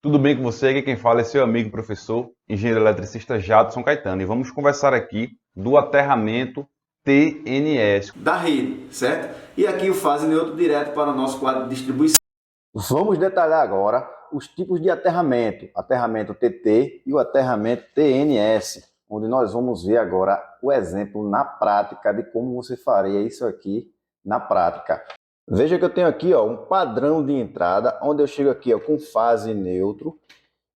Tudo bem com você? Aqui quem fala é seu amigo professor, engenheiro eletricista Jadson Caetano. E vamos conversar aqui do aterramento TNS. Da rede, certo? E aqui o fase neutro direto para o nosso quadro de distribuição. Vamos detalhar agora os tipos de aterramento, aterramento TT e o aterramento TNS, onde nós vamos ver agora o exemplo na prática de como você faria isso aqui na prática. Veja que eu tenho aqui um padrão de entrada, onde eu chego aqui com fase neutro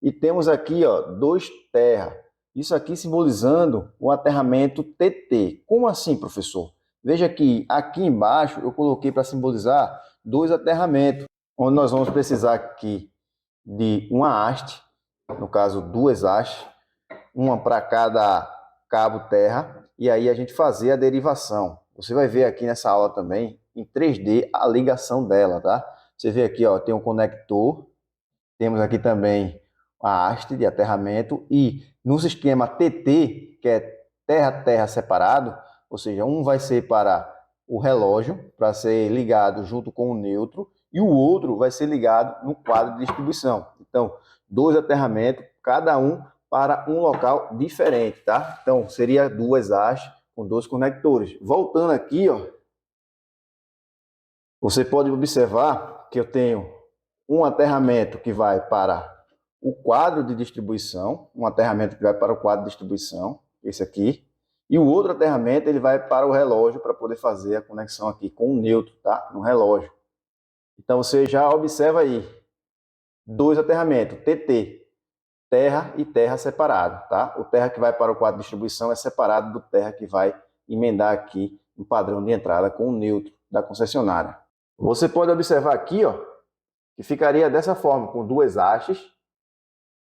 e temos aqui 2 terra. Isso aqui simbolizando o aterramento TT. Como assim, professor? Veja que aqui embaixo eu coloquei para simbolizar 2 aterramentos, onde nós vamos precisar aqui de uma haste, no caso 2 hastes, uma para cada cabo terra, e aí a gente fazer a derivação. Você vai ver aqui nessa aula também, em 3D, a ligação dela, tá? Você vê aqui, tem um conector, temos aqui também a haste de aterramento, e no sistema TT, que é terra-terra separado, ou seja, um vai ser para o relógio, para ser ligado junto com o neutro, e o outro vai ser ligado no quadro de distribuição. Então, 2 aterramentos, cada um para um local diferente, tá? Então, seria 2 hastes com 2 conectores. Voltando aqui, você pode observar que eu tenho um aterramento que vai para o quadro de distribuição, um aterramento que vai para o quadro de distribuição, esse aqui, e o outro aterramento ele vai para o relógio para poder fazer a conexão aqui com o neutro, tá? No relógio. Então você já observa aí 2 aterramentos, TT, terra e terra separado, tá? O terra que vai para o quadro de distribuição é separado do terra que vai emendar aqui no padrão de entrada com o neutro da concessionária. Você pode observar aqui, que ficaria dessa forma, com 2 hastes,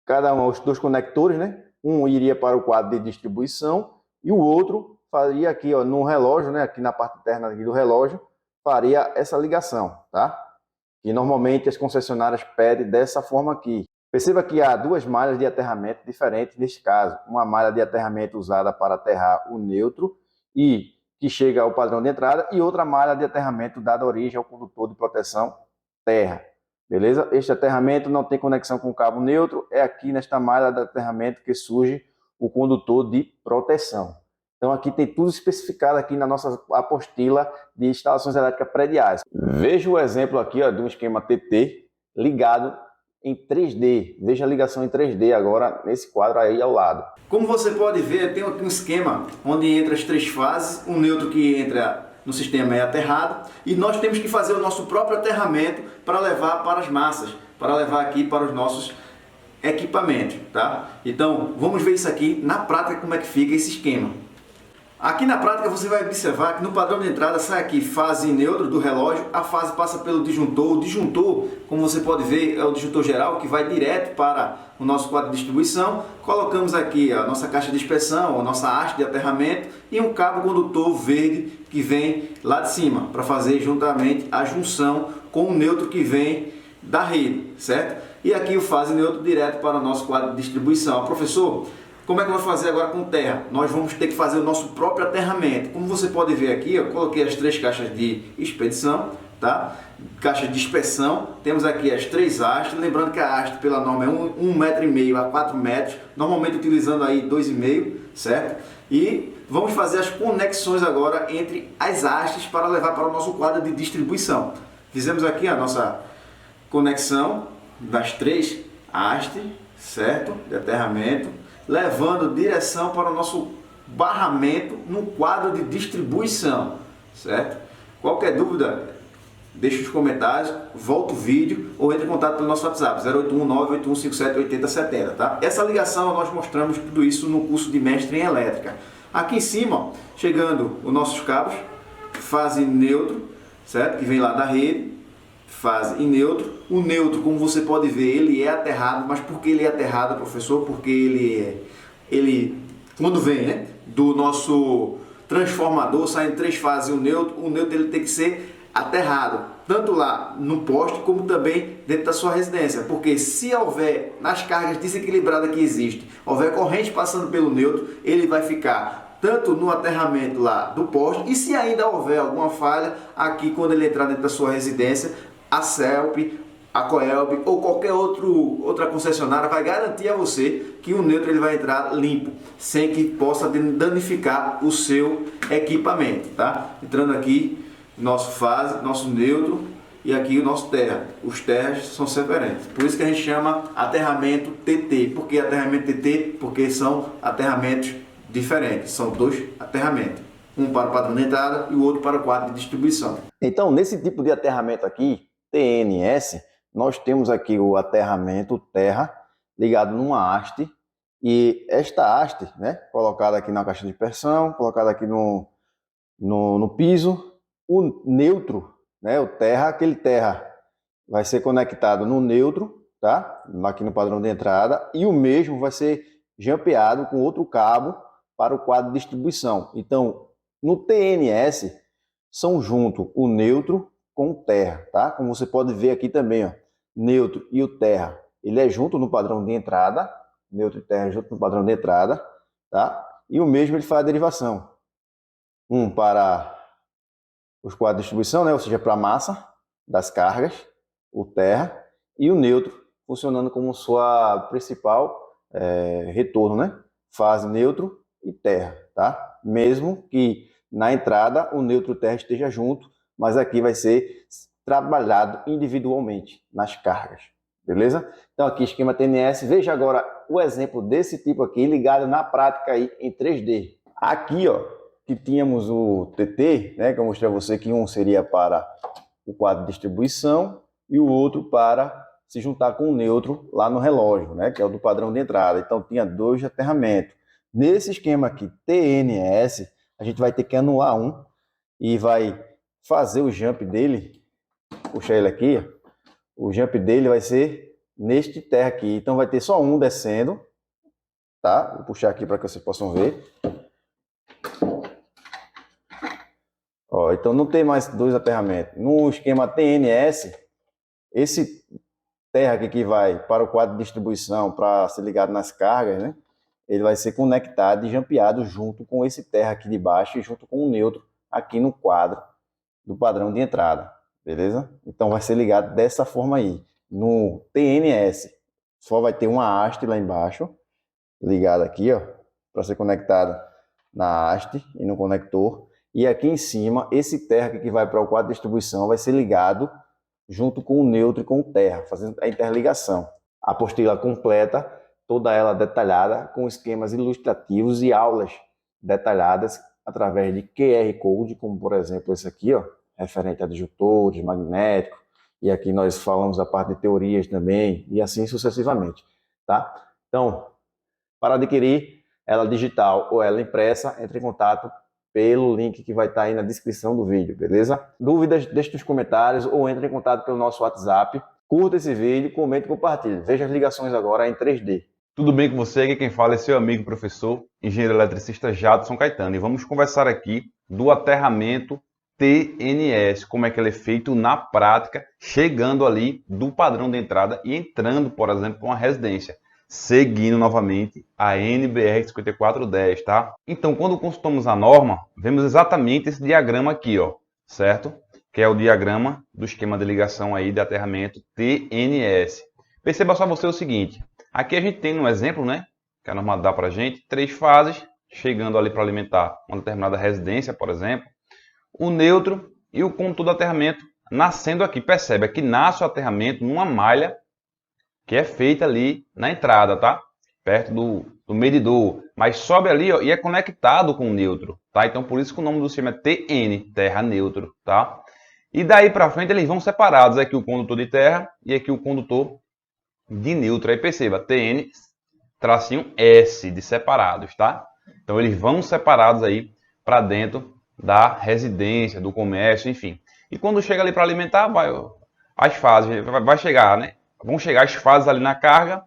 cada um, os 2 conectores, né? Um iria para o quadro de distribuição e o outro faria aqui, no relógio, né? Aqui na parte interna aqui do relógio, faria essa ligação, tá? Que normalmente as concessionárias pedem dessa forma aqui. Perceba que há 2 malhas de aterramento diferentes neste caso. Uma malha de aterramento usada para aterrar o neutro e que chega ao padrão de entrada e outra malha de aterramento dada origem ao condutor de proteção terra. Beleza? Este aterramento não tem conexão com o cabo neutro, é aqui nesta malha de aterramento que surge o condutor de proteção. Então aqui tem tudo especificado aqui na nossa apostila de instalações elétricas prediais. Veja o exemplo aqui de um esquema TT ligado em 3D. Veja a ligação em 3D agora nesse quadro aí ao lado. Como você pode ver, tem aqui um esquema onde entra as 3 fases, um neutro que entra no sistema é aterrado e nós temos que fazer o nosso próprio aterramento para levar para as massas, para levar aqui para os nossos equipamentos, tá? Então, vamos ver isso aqui na prática como é que fica esse esquema. Aqui na prática você vai observar que no padrão de entrada sai aqui fase neutro do relógio, a fase passa pelo disjuntor. O disjuntor, como você pode ver, é o disjuntor geral que vai direto para o nosso quadro de distribuição. Colocamos aqui a nossa caixa de inspeção, a nossa haste de aterramento e um cabo condutor verde que vem lá de cima para fazer juntamente a junção com o neutro que vem da rede, certo? E aqui o fase neutro direto para o nosso quadro de distribuição. Professor, como é que vai fazer agora com terra? Nós vamos ter que fazer o nosso próprio aterramento. Como você pode ver aqui, eu coloquei as 3 caixas de expedição, tá? Caixa de inspeção. Temos aqui as 3 hastes. Lembrando que a haste pela norma é 1,5 m a 4 metros, normalmente utilizando aí 2,5, certo? E vamos fazer as conexões agora entre as hastes para levar para o nosso quadro de distribuição. Fizemos aqui a nossa conexão das 3 hastes, certo? De aterramento, levando direção para o nosso barramento no quadro de distribuição, certo? Qualquer dúvida, deixe os comentários, volta o vídeo ou entre em contato pelo nosso WhatsApp 081-98157-8070, tá? Essa ligação nós mostramos tudo isso no curso de mestre em elétrica. Aqui em cima, chegando os nossos cabos, fase neutro, certo? Que vem lá da rede, fase e neutro. O neutro, como você pode ver, ele é aterrado, mas por que ele é aterrado, professor? Porque ele quando vem, né, do nosso transformador, sai em 3 fases o neutro ele tem que ser aterrado, tanto lá no poste como também dentro da sua residência, porque se houver, nas cargas desequilibradas que existem, houver corrente passando pelo neutro, ele vai ficar tanto no aterramento lá do poste, e se ainda houver alguma falha, aqui quando ele entrar dentro da sua residência, a CELP a Coelb ou qualquer outra concessionária vai garantir a você que o neutro ele vai entrar limpo, sem que possa danificar o seu equipamento, tá? Entrando aqui, nosso fase, nosso neutro e aqui o nosso terra. Os terras são diferentes. Por isso que a gente chama aterramento TT. Por que aterramento TT? Porque são aterramentos diferentes. São dois aterramentos. Um para o padrão de entrada e o outro para o quadro de distribuição. Então, nesse tipo de aterramento aqui, TNS, nós temos aqui o aterramento terra ligado numa haste. E esta haste, né, colocada aqui na caixa de pressão, colocada aqui no piso, o neutro, né, o terra, aquele terra vai ser conectado no neutro, tá? Aqui no padrão de entrada, e o mesmo vai ser jampeado com outro cabo para o quadro de distribuição. Então, no TNS, são junto o neutro com o terra, tá? Como você pode ver aqui também, ó, neutro e o terra, ele é junto no padrão de entrada, neutro e terra junto no padrão de entrada, tá? E o mesmo ele faz a derivação. Um para os quadros de distribuição, né? Ou seja, para a massa das cargas, o terra, e o neutro funcionando como sua principal retorno, né? Fase neutro e terra, tá? Mesmo que na entrada o neutro e o terra esteja junto, mas aqui vai ser trabalhado individualmente nas cargas, beleza? Então aqui esquema TNS, veja agora o exemplo desse tipo aqui ligado na prática aí em 3D. Aqui, ó, que tínhamos o TT, né, que eu mostrei a você que um seria para o quadro de distribuição e o outro para se juntar com o neutro lá no relógio, né, que é o do padrão de entrada. Então tinha dois aterramentos. Nesse esquema aqui, TNS, a gente vai ter que anular um e vai fazer o jump dele, puxar ele aqui, ó, o jump dele vai ser neste terra aqui. Então vai ter só um descendo, tá? Vou puxar aqui para que vocês possam ver. Ó, então não tem mais dois aterramentos. No esquema TNS, esse terra aqui que vai para o quadro de distribuição para ser ligado nas cargas, né? Ele vai ser conectado e jampeado junto com esse terra aqui de baixo e junto com o neutro aqui no quadro do padrão de entrada, beleza? Então vai ser ligado dessa forma aí. No TNS só vai ter uma haste lá embaixo, ligada aqui, ó, para ser conectada na haste e no conector. E aqui em cima, esse terra aqui que vai para o quadro de distribuição vai ser ligado junto com o neutro e com o terra, fazendo a interligação. A apostila completa, toda ela detalhada, com esquemas ilustrativos e aulas detalhadas através de QR Code, como por exemplo esse aqui, ó, referente a disjuntores, magnéticos, e aqui nós falamos a parte de teorias também, e assim sucessivamente, tá? Então, para adquirir ela digital ou ela impressa, entre em contato pelo link que vai estar aí na descrição do vídeo, beleza? Dúvidas, deixe nos comentários ou entre em contato pelo nosso WhatsApp. Curta esse vídeo, comente e compartilhe. Veja as ligações agora em 3D. Tudo bem com você? Aqui quem fala é seu amigo professor, engenheiro eletricista Jadson Caetano. E vamos conversar aqui do aterramento TNS, como é que ele é feito na prática, chegando ali do padrão de entrada e entrando, por exemplo, para uma residência, seguindo novamente a NBR 5410, tá? Então, quando consultamos a norma, vemos exatamente esse diagrama aqui, ó, certo? Que é o diagrama do esquema de ligação aí de aterramento TNS. Perceba só você o seguinte, aqui a gente tem no exemplo, né, que a norma dá para a gente, 3 fases, chegando ali para alimentar uma determinada residência, por exemplo, o neutro e o condutor do aterramento nascendo aqui. Percebe, aqui nasce o aterramento numa malha que é feita ali na entrada, tá? Perto do medidor. Mas sobe ali, ó, e é conectado com o neutro, tá? Então por isso que o nome do sistema é TN, terra neutro, tá? E daí para frente eles vão separados. Aqui o condutor de terra e aqui o condutor de neutro. Aí perceba, TN, tracinho S de separados, tá? Então eles vão separados aí para dentro da residência, do comércio, enfim. E quando chega ali para alimentar, as fases, vai chegar, né? Vão chegar as fases ali na carga,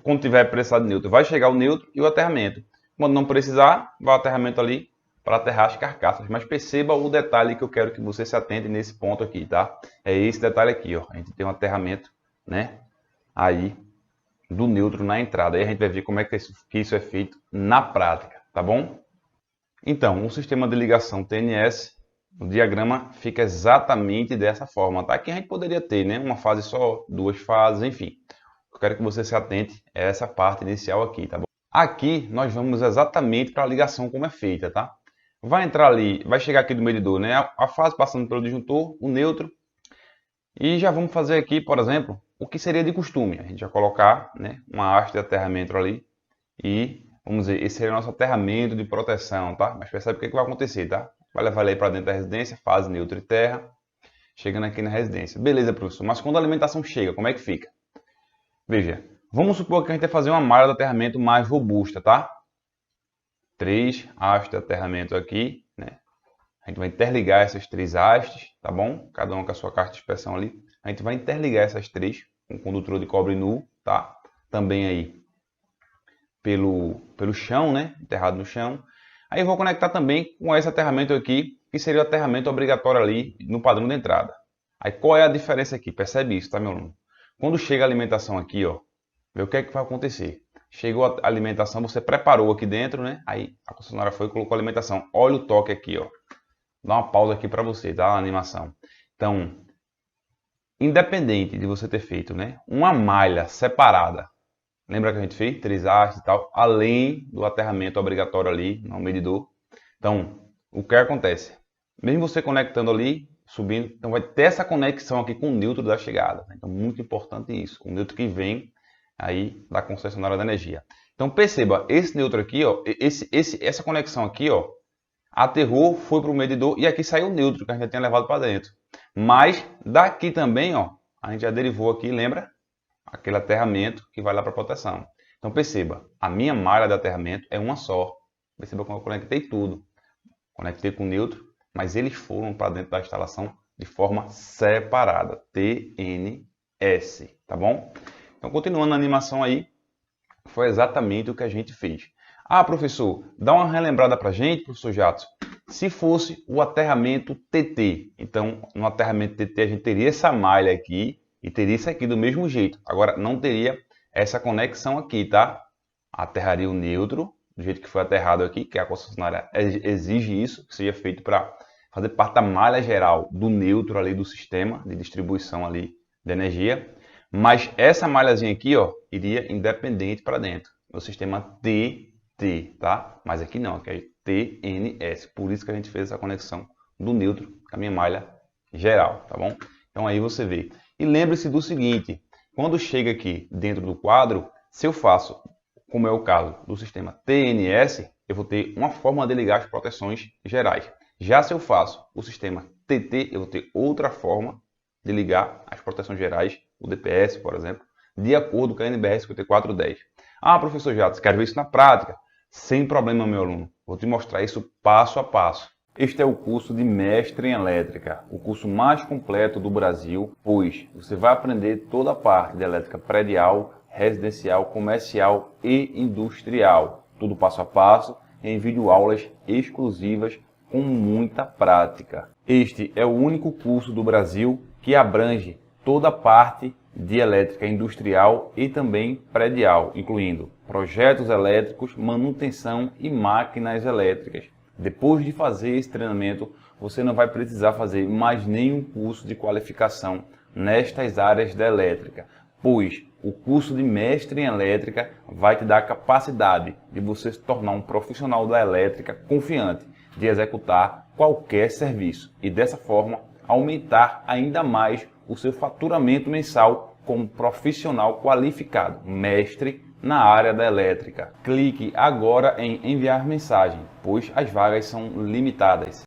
quando tiver precisado de neutro, vai chegar o neutro e o aterramento. Quando não precisar, vai o aterramento ali para aterrar as carcaças. Mas perceba o detalhe que eu quero que você se atente nesse ponto aqui, tá? É esse detalhe aqui, ó. A gente tem um aterramento, né? Aí, do neutro na entrada. Aí a gente vai ver como é que isso é feito na prática, tá bom? Então, o sistema de ligação TNS O diagrama fica exatamente dessa forma, tá? Aqui a gente poderia ter, né, uma fase só, duas fases, enfim. Eu quero que você se atente a essa parte inicial aqui, tá bom? Aqui nós vamos exatamente para a ligação como é feita, tá? Vai entrar ali, vai chegar aqui do medidor, né? A fase passando pelo disjuntor, o neutro. E já vamos fazer aqui, por exemplo, o que seria de costume. A gente vai colocar, né, uma haste de aterramento ali e, vamos dizer, esse seria o nosso aterramento de proteção, tá? Mas percebe o que vai acontecer, tá? Vai levar ele para dentro da residência, fase neutro e terra, chegando aqui na residência. Beleza, professor, mas quando a alimentação chega, como é que fica? Veja, vamos supor que a gente vai fazer uma malha de aterramento mais robusta, tá? 3 hastes de aterramento aqui, né? A gente vai interligar essas 3 hastes, tá bom? Cada uma com a sua caixa de inspeção ali. A gente vai interligar essas 3 com condutor de cobre nu, tá? Também aí pelo chão, né? Enterrado no chão. Aí eu vou conectar também com esse aterramento aqui, que seria o aterramento obrigatório ali no padrão de entrada. Aí qual é a diferença aqui? Percebe isso, tá, meu aluno? Quando chega a alimentação aqui, ó, vê o que é que vai acontecer. Chegou a alimentação, você preparou aqui dentro, né? Aí a concessionária foi e colocou a alimentação. Olha o toque aqui, ó. Dá uma pausa aqui para você, tá? A animação. Então, independente de você ter feito, né, uma malha separada, lembra que a gente fez 3 hastes e tal, além do aterramento obrigatório ali no medidor. Então, o que acontece? Mesmo você conectando ali, subindo, então vai ter essa conexão aqui com o neutro da chegada. Então, muito importante isso. O neutro que vem aí da concessionária da energia. Então, perceba, esse neutro aqui, ó, essa conexão aqui, ó, aterrou, foi para o medidor e aqui saiu o neutro que a gente já tinha levado para dentro. Mas daqui também, ó, a gente já derivou aqui, lembra? Aquele aterramento que vai lá para a proteção. Então perceba, a minha malha de aterramento é uma só. Perceba como eu conectei tudo. Conectei com o neutro, mas eles foram para dentro da instalação de forma separada. TNS, tá bom? Então continuando a animação aí, foi exatamente o que a gente fez. Ah, professor, dá uma relembrada para a gente, professor Jadson. Se fosse o aterramento TT, então no aterramento TT a gente teria essa malha aqui e teria isso aqui do mesmo jeito. Agora não teria essa conexão aqui, tá? Aterraria o neutro, do jeito que foi aterrado aqui, que a concessionária exige isso, que seja feito para fazer parte da malha geral do neutro ali do sistema de distribuição ali de energia. Mas essa malhazinha aqui, ó, iria independente para dentro, no sistema TT, tá? Mas aqui não, aqui é TNS, por isso que a gente fez essa conexão do neutro com a minha malha geral, tá bom? Então aí você vê. E lembre-se do seguinte, quando chega aqui dentro do quadro, se eu faço, como é o caso do sistema TNS, eu vou ter uma forma de ligar as proteções gerais. Já se eu faço o sistema TT, eu vou ter outra forma de ligar as proteções gerais, o DPS, por exemplo, de acordo com a NBR 5410. Ah, professor Jadson, quero ver isso na prática. Sem problema, meu aluno. Vou te mostrar isso passo a passo. Este é o curso de Mestre em Elétrica, o curso mais completo do Brasil, pois você vai aprender toda a parte de elétrica predial, residencial, comercial e industrial. Tudo passo a passo, em videoaulas exclusivas com muita prática. Este é o único curso do Brasil que abrange toda a parte de elétrica industrial e também predial, incluindo projetos elétricos, manutenção e máquinas elétricas. Depois de fazer esse treinamento, você não vai precisar fazer mais nenhum curso de qualificação nestas áreas da elétrica, pois o curso de Mestre em Elétrica vai te dar a capacidade de você se tornar um profissional da elétrica confiante de executar qualquer serviço e dessa forma aumentar ainda mais o seu faturamento mensal como profissional qualificado, mestre na área da elétrica. Clique agora em enviar mensagem, pois as vagas são limitadas.